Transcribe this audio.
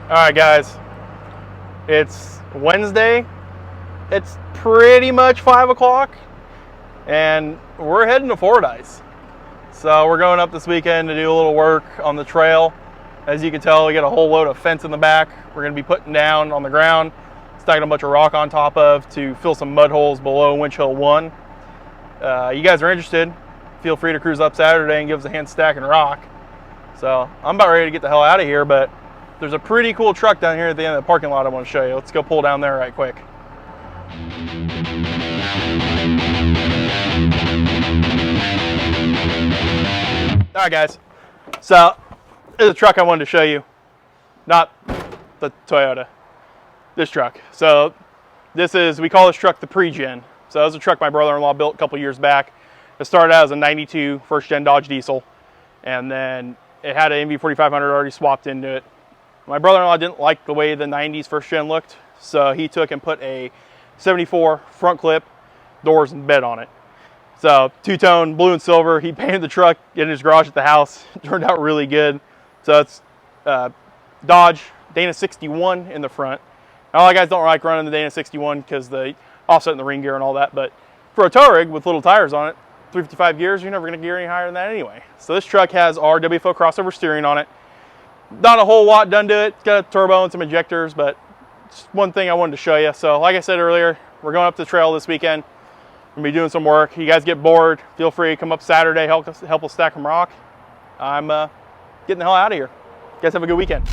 All right, guys, it's Wednesday. It's pretty much 5 o'clock, and we're heading to Fordyce. So we're going up this weekend to do a little work on the trail. As you can tell, we got a whole load of fence in the back. We're going to be putting down on the ground, stacking a bunch of rock on top of to fill some mud holes below Winch Hill 1. You guys are interested, feel free to cruise up Saturday and give us a hand stacking rock. So I'm about ready to get the hell out of here, but there's a pretty cool truck down here at the end of the parking lot I want to show you. Let's go pull down there right quick. All right, guys. So this is a truck I wanted to show you, not the Toyota, this truck. So this is, we call this truck the pre-gen. So that was a truck my brother-in-law built a couple years back. It started out as a 92 first-gen Dodge diesel, and then it had an MV4500 already swapped into it. My brother-in-law didn't like the way the 90s first gen looked, so he took and put a 74 front clip, doors and bed on it. So two-tone, blue and silver. He painted the truck in his garage at the house. It turned out really good. So it's Dodge Dana 61 in the front. Now, a lot of guys don't like running the Dana 61 because the offset in the ring gear and all that, but for a tow rig with little tires on it, 355 gears, you're never going to gear any higher than that anyway. So this truck has our WFO crossover steering on it. Not a whole lot done to it. It's got a turbo and some injectors, but it's one thing I wanted to show you. So like I said earlier, we're going up the trail this weekend. We're going to be doing some work. You guys get bored, feel free to come up Saturday, help us stack some rock. I'm getting the hell out of here. You guys have a good weekend.